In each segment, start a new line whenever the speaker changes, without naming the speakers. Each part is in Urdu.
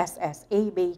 SSAB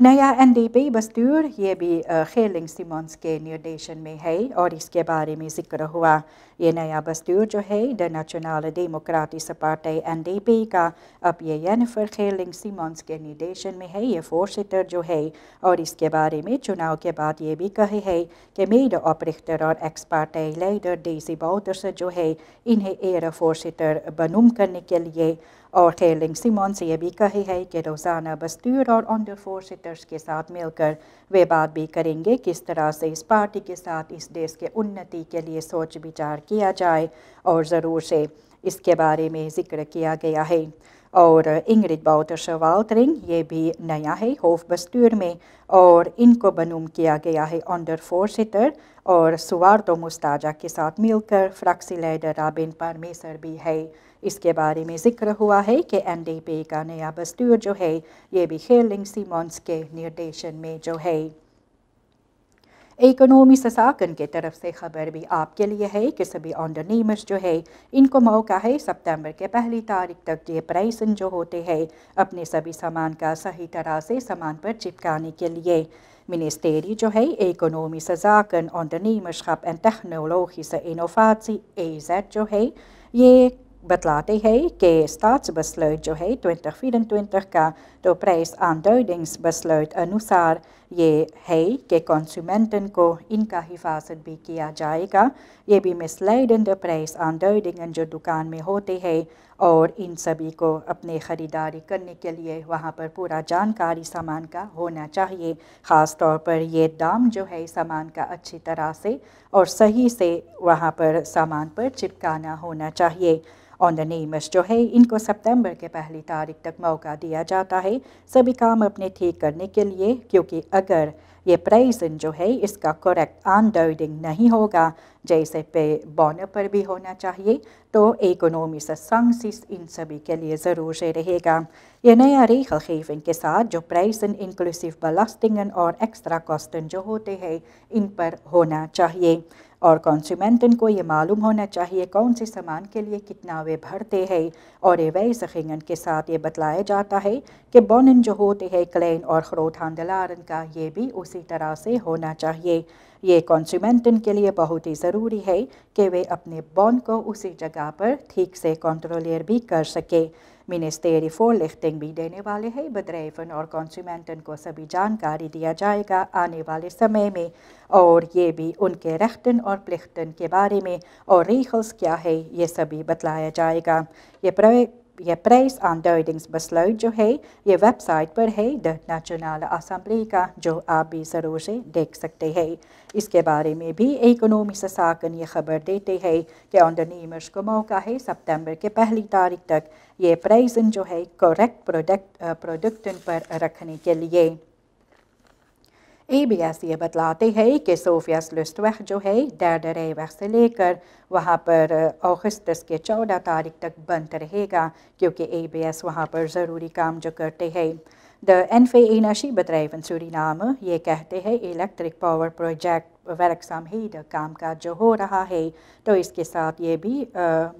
نیا NDP دستور یہ بھی خیلنگ سیمونز کے نردیشن میں ہے اور اس کے بارے میں ذکر ہوا۔ یہ نیا دستور جو ہے دی نیشنل ڈیموکریٹک پارٹی NDP کا اب یہ ینیفر خیلنگ سیمونز کے نردیشن میں ہے، یہ 4 سیٹر جو ہے، اور اس کے بارے میں چناؤ کے بعد یہ بھی کہے ہے کہ میڈ اپریختر اور ایکس پارٹی لیڈر ڈیزی باؤٹرس جو ہے انہیں ایر 4 سیٹر بنوم کرنے کے لیے، اور خیلنگ سیمونز یہ بھی کہے ہے کہ روزانہ دستور اور انڈر 4 سیٹرز کے ساتھ مل کر وہ بات بھی کریں گے کس طرح سے اس پارٹی کے ساتھ اس دیش کے انتی کے لیے سوچ بچار کیا جائے، اور ضرور سے اس کے بارے میں ذکر کیا گیا ہے۔ اور انگرڈ باؤٹرس والٹرنگ یہ بھی نیا ہے ہوف دستور میں، اور ان کو بنوم کیا گیا ہے انڈر 4 سیٹر، اور سوارتو مستاجہ کے ساتھ مل کر فراکسی لیڈر رابن پارمیسر بھی ہے۔ اس کے بارے میں ذکر ہوا ہے کہ NDP کا نیا دستور جو ہے یہ بھی خیلنگ سیمونز کے نردیشن میں جو ہے۔ اکنومی سساکن کی طرف سے خبر بھی آپ کے لیے ہے کہ سبھی انٹرپرینیورز جو ہے ان کو موقع ہے ستمبر کے 1 تاریخ تک یہ پرائسن جو ہوتے ہیں اپنے سبھی سامان کا صحیح طرح سے سامان پر چپکانے کے لیے۔ منسٹری جو ہے اکنومی سزاکن انٹرپرینیورشپ اینڈ ٹیکنالوجی انوفاتی AZ جو ہے یہ بتلاتے ہیں کہ اسٹاٹس بسلٹ جو ہے 2024 کا تو پرائس آنڈرڈنگس بسلٹ انوسار یہ ہے کہ کنزیومرن کو ان کا حفاظت بھی کیا جائے گا۔ یہ بھی مسلیڈنگ پرائس آنڈرڈنگ جو دکان میں ہوتے ہیں، اور ان سبھی کو اپنے خریداری کرنے کے لیے وہاں پر پورا جانکاری سامان کا ہونا چاہیے، خاص طور پر یہ دام جو ہے سامان کا اچھی طرح سے اور صحیح سے وہاں پر سامان پر چپکانا ہونا چاہیے۔ انٹرپرینیورز جو ہے ان کو ستمبر کے 1 تاریخ تک موقع دیا جاتا ہے سبھی کام اپنے ٹھیک کرنے کے لیے، کیونکہ اگر یہ پرائسن جو ہے اس کا کریکٹ آنڈرڈنگ نہیں ہوگا جیسے پہ بونر پر بھی ہونا چاہیے تو اکنومی سانکشنز ان سبھی کے لیے ضرور سے رہے گا۔ یہ نیا ریخل خیفن کے ساتھ جو پرائسن انکلوسیو بلاسٹنگن اور ایکسٹرا کاسٹن جو ہوتے ہیں ان پر ہونا چاہیے، اور کنزیومرن کو یہ معلوم ہونا چاہیے کون سے سامان کے لیے کتنا وہ بھرتے ہیں، اور ویسخنگن کے ساتھ یہ بتلایا جاتا ہے کہ بونن جو ہوتے ہیں کلین اور خروٹ ہاندلارن کا یہ بھی اسی طرح سے ہونا چاہیے۔ یہ کنزیومرن کے لیے بہت ہی ضروری ہے کہ وہ اپنے بون کو اسی جگہ پر ٹھیک سے کنٹرولر بھی کر سکے۔ منسٹری فورلخٹنگ بھی دینے والے ہیں بدریفن اور کنزیومرن کو سبھی جانکاری دیا جائے گا آنے والے سمے میں، اور یہ بھی ان کے رختن اور پلختن کے بارے میں اور ریخلز کیا ہے یہ سبھی بتلایا جائے گا۔ یہ پرائس آنڈرڈنگس بسلٹ جو ہے یہ ویب سائٹ پر ہے دی نیشنل اسمبلی کا، جو آپ بھی ضرور سے دیکھ سکتے ہیں۔ اس کے بارے میں بھی اکنومی سساکن یہ خبر دیتے ہیں کہ انٹرپرینیورز کو موقع ہے ستمبر کے 1 تاریخ تک یہ پرائسن جو ہے کریکٹ پروڈکٹن پر رکھنے کے لیے۔ ABS یہ بتلاتے ہیں کہ سوفیاس لسٹویخ جو ہے ڈیرڈرے وقت سے لے کر وہاں پر اگست کے 14 تاریخ تک بند رہے گا، کیونکہ ABS وہاں پر ضروری کام جو کرتے ہیں۔ The NV-Energie bedrijven Suriname یہ کہتے ہیں الیکٹرک پاور پروجیکٹ ورکسامheden کام کاج جو ہو رہا ہے تو اس کے ساتھ یہ بھی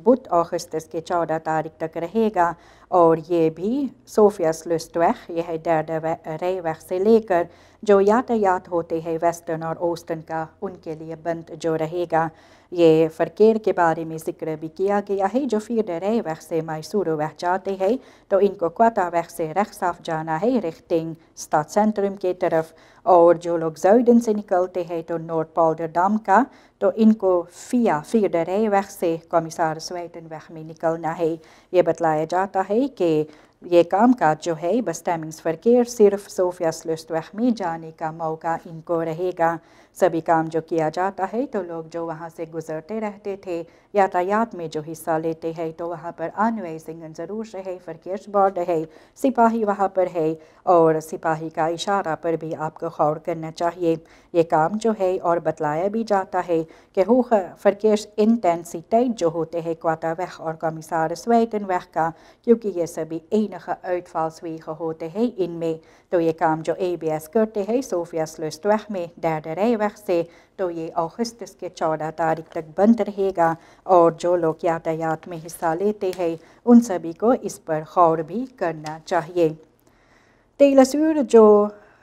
بدھ اگست کے 14 تاریخ تک رہے گا، اور یہ بھی سوفیاس لسٹویخ یہ ہے ڈیرڈرے وقت سے لے کر جو یاتایات ہوتے ہیں ویسٹرن اور اوسٹرن کا ان کے لیے بند جو رہے گا۔ یہ فرکیر کے بارے میں ذکر بھی کیا گیا ہے جو فیڈرے وقت سے میسورو وقت جاتے ہیں تو ان کو کوتا وقت سے رخصاف جانا ہے ریختنگ اسٹاٹ سینٹرم کی طرف، اور جو لوگ زویڈن سے نکلتے ہیں تو نورتھ پولڈر ڈام کا تو ان کو فیڈرے وقت سے کمیسار سویٹن وقت میں نکلنا ہے۔ یہ بتلایا جاتا ہے کہ یہ کام کاج جو ہے بسٹیمنگز فرکیر صرف سوفیاس لسٹویخ میں جانے کا موقع ان کو رہے گا۔ سبھی کام جو کیا جاتا ہے تو لوگ جو وہاں سے گزرتے رہتے تھے یاتایات میں جو حصہ لیتے ہیں تو وہاں پر آنویزنگن ضرور ہے، فرکیرس بورڈ ہے، سپاہی وہاں پر ہے، اور سپاہی کا اشارہ پر بھی آپ کو غور کرنا چاہیے۔ یہ کام جو ہے اور بتلایا بھی جاتا ہے کہ فرکیرس انٹینسیٹیٹ جو ہوتے ہیں کوتا وقت اور کمیسار سویٹن وقت کا، کیونکہ یہ سبھی اینخ ایٹفالس ویخ ہوتے ہیں ان میں، تو یہ کام جو ABS کرتے ہیں سوفیاس لسٹویخ میں ڈیرڈرے وقت سے تو یہ اگست کے 14 تاریخ تک بند رہے گا، اور جو لوگ یاتایات میں حصہ لیتے ہیں ان سبھی کو اس پر غور بھی کرنا چاہیے۔ تیلسور جو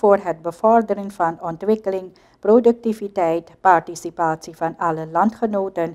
voor het bevorderen van ontwikkeling, productiviteit, participatie van alle landgenoten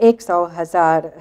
100,000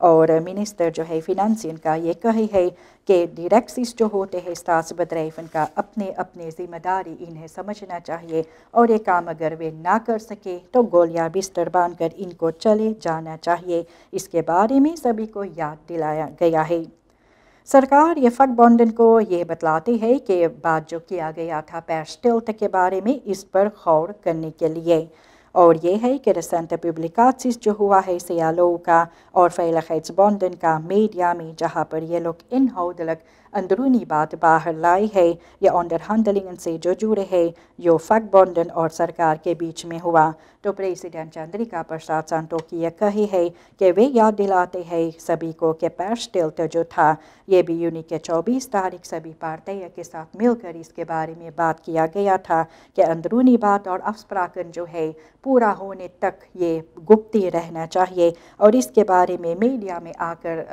اور منسٹر جو ہے فنانسین کا یہ کہی ہے کہ ڈیریکسز جو ہوتے ہیں استاذ بدریفن کا اپنے ذمہ داری انہیں سمجھنا چاہیے اور یہ کام اگر وہ نہ کر سکے تو گولیاں بستر باندھ کر ان کو چلے جانا چاہیے۔ اس کے بارے میں سبھی کو یاد دلایا گیا ہے۔ سرکار یہ فگ بونڈن کو یہ بتلاتی ہے کہ بات جو کیا گیا تھا پیرسٹلٹ کے بارے میں اس پر غور کرنے کے لیے، اور یہ ہے کہ ریسنٹ پبلیکاسیز جو ہوا ہے سیالو کا اور فیلخیٹس بونڈن کا میڈیا میں، جہاں پر یہ لوگ ان ہودلک اندرونی بات باہر لائی ہے یا انڈر ہینڈلنگ سے جو جڑے ہے جو فگ بونڈن اور سرکار کے بیچ میں ہوا، تو پریزیڈنٹ چندریکا پرساد سنٹوکی یہ کہی ہے کہ وہ یاد دلاتے ہیں سبھی کو کہ پیرسٹلٹ جو تھا یہ بھی یونی کے 24 تاریخ سبھی پارٹیوں کے ساتھ مل کر اس کے بارے میں بات کیا گیا تھا کہ اندرونی بات اور افسپراکن جو ہے پورا ہونے تک یہ گپتی رہنا چاہیے اور اس کے بارے میں میڈیا میں آ کر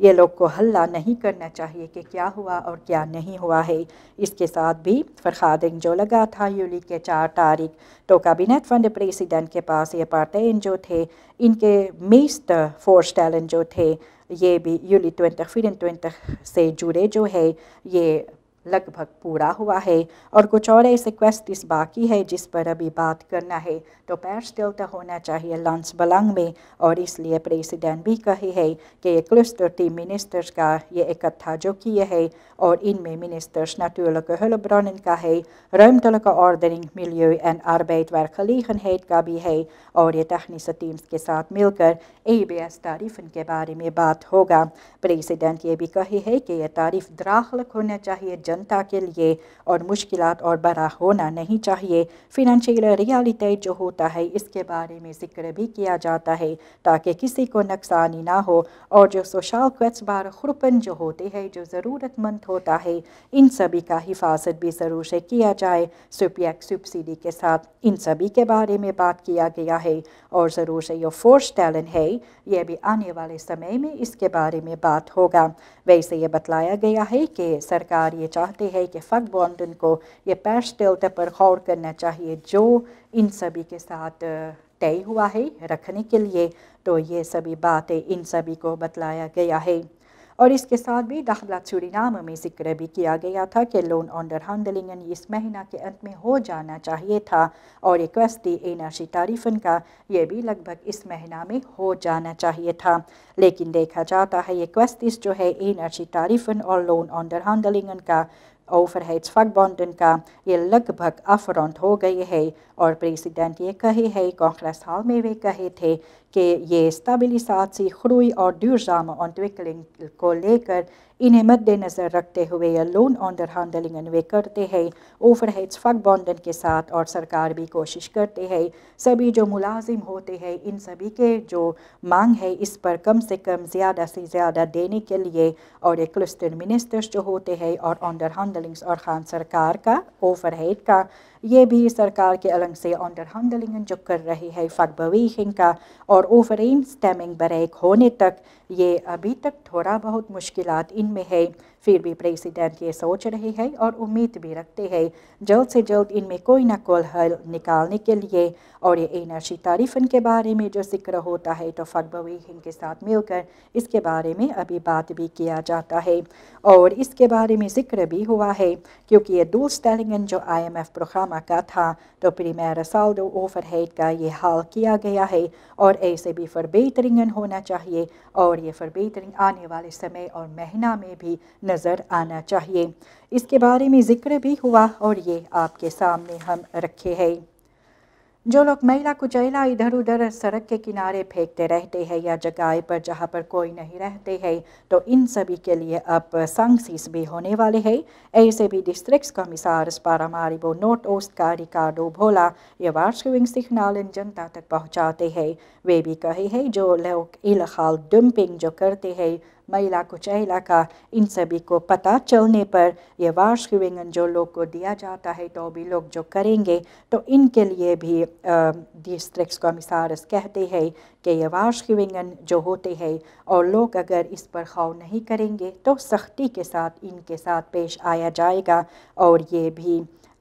یہ لوگ کو ہلہ نہیں کرنا چاہیے کہ کیا ہوا اور کیا نہیں ہوا ہے۔ اس کے ساتھ بھی فرخادنگ جو لگا تھا یولی کے 4 تاریخ تو کابینٹ فنڈ پریزیڈنٹ کے پاس یہ پارٹیاں جو تھے ان کے میسٹ فورسٹیلن جو تھے یہ بھی یولی 2024 سے جڑے جو ہے یہ لگ بھگ پورا ہوا ہے، اور کچھ اور ایسے کویسٹس باقی ہے جس پر ابھی بات کرنا ہے۔ تو پیرسٹلٹ ہونا چاہیے لانس بلنگ میں، اور اس لیے پریزیڈنٹ بھی کہے ہے کہ یہ کلسٹر ٹیم منسٹرز کا یہ اکٹھا جو کیے ہے، اور ان میں منسٹرز ناتورلکے ہلبرانن کا ہے، ruimtelijke ordening, milieu en arbeid werkgelegenheid کا بھی ہے، اور یہ تخنیکی ٹیمز کے ساتھ مل کر ABS تعریفن کے بارے میں بات ہوگا۔ پریزیڈنٹ یہ بھی کہے ہے کہ یہ تعریف دراخلق ہونا چاہیے جنتا کے لیے اور مشکلات اور بڑا ہونا نہیں چاہیے۔ فنانشیل ریالٹی جو ہوتا ہے اس کے بارے میں ذکر بھی کیا جاتا ہے تاکہ کسی کو نقصانی نہ ہو، اور جو سوشال کویٹس بار خرپن جو ہوتے ہیں جو ضرورت مند ہوتا ہے ان سبھی کا حفاظت بھی ضرور سے کیا جائے سبسیڈی کے ساتھ۔ ان سبھی کے بارے میں بات کیا گیا ہے، اور ضرور سے یہ فورس ٹیلن ہے یہ بھی آنے والے سمے میں اس کے بارے میں بات ہوگا۔ ویسے یہ بتلایا گیا ہے کہ سرکار یہ چاہتے ہے کہ فگ بونڈن کو یہ پیرسٹلٹ پر غور کرنا چاہیے جو ان سبھی کے ساتھ طے ہوا ہے رکھنے کے لیے، تو یہ سبھی باتیں ان سبھی کو بتلایا گیا ہے۔ اور اس کے ساتھ بھی داخلہ سورینام میں ذکر بھی کیا گیا تھا کہ لون انڈر ہینڈلنگ اس مہینہ کے انت میں ہو جانا چاہیے تھا، اور یہ کوسٹی انرجی تعریفن کا یہ بھی لگ بھگ اس مہینہ میں ہو جانا چاہیے تھا، لیکن دیکھا جاتا ہے یہ کوسٹس جو ہے انرجی تعریفن اور لون انڈر ہینڈلنگ کا اوور ہیڈس فگ بونڈن کا یہ لگ بھگ افرونٹ ہو گئے ہے، اور پریزیڈنٹ یہ کہے ہے کانگریس ہال میں وہ کہے تھے کہ یہ stabilisatie, groei اور duurzame ontwikkeling کو لے کر انہیں مد نظر رکھتے ہوئے یہ لون انڈر ہینڈلنگ وہ کرتے ہیں اوور ہیڈس فگ بونڈن کے ساتھ، اور سرکار بھی کوشش کرتے ہیں سبھی جو ملازم ہوتے ہیں ان سبھی کے جو مانگ ہے اس پر کم سے کم زیادہ سے زیادہ دینے کے لیے، اور یہ کلسٹر منسٹرز جو ہوتے ہیں اور انڈر ہینڈلنگز اور خان سرکار کا اوور ہیڈ کا یہ بھی سرکار کے الگ سے انڈر ہینڈلنگ جو کر رہی ہے فگ بویہنگ کا اور اوور این سٹیمنگ بریک ہونے تک یہ ابھی تک تھوڑا بہت مشکلات ان میں ہے، پھر بھی پریزیڈنٹ یہ سوچ رہے ہیں اور امید بھی رکھتے ہیں جلد سے جلد ان میں کوئی نہ کوئی حل نکالنے کے لیے۔ اور یہ انرجی تعریفن کے بارے میں جو ذکر ہوتا ہے تو فگ بویہنگ کے ساتھ مل کر اس کے بارے میں ابھی بات بھی کیا جاتا ہے، اور اس کے بارے میں ذکر بھی ہوا ہے کیونکہ یہ doelstellingen جو IMF پروگرام کا تھا تو پریمیئر سالڈو اوور ہیڈ کا یہ حال کیا گیا ہے، اور ایسے بھی فربیٹرنگن ہونا چاہیے، اور یہ فربیٹرنگ آنے والے سمے اور مہینہ میں بھی نظر آنا چاہیے۔ اس کے بارے میں ذکر بھی ہوا اور یہ آپ کے سامنے ہم رکھے ہیں۔ جو لوگ میلہ کچیلا ادھر ادھر سڑک کے کنارے پھینکتے رہتے ہیں یا جگہ پر جہاں پر کوئی نہیں رہتے ہیں تو ان سبھی کے لیے اب سانکشنز بھی ہونے والے ہیں۔ ایسے بھی ڈسٹرکٹ کمسارس پاراماریبو نارتھ اوسٹ کا ریکارڈو بھولا یہ وارشوئنگ سگنالن جنتا تک پہنچاتے ہیں۔ وہ بھی کہے ہیں جو لوگ الخال ڈمپنگ جو کرتے ہیں میلہ کچیلا کا ان سبھی کو پتہ چلنے پر یہ وارشوئنگ جو لوگ کو دیا جاتا ہے تو بھی لوگ جو کریں گے تو ان کے لیے بھی ڈسٹرکٹ کمسارس کہتے ہیں کہ یہ وارشوئنگ جو ہوتے ہیں اور لوگ اگر اس پر غور نہیں کریں گے تو سختی کے ساتھ ان کے ساتھ پیش آیا جائے گا، اور یہ بھی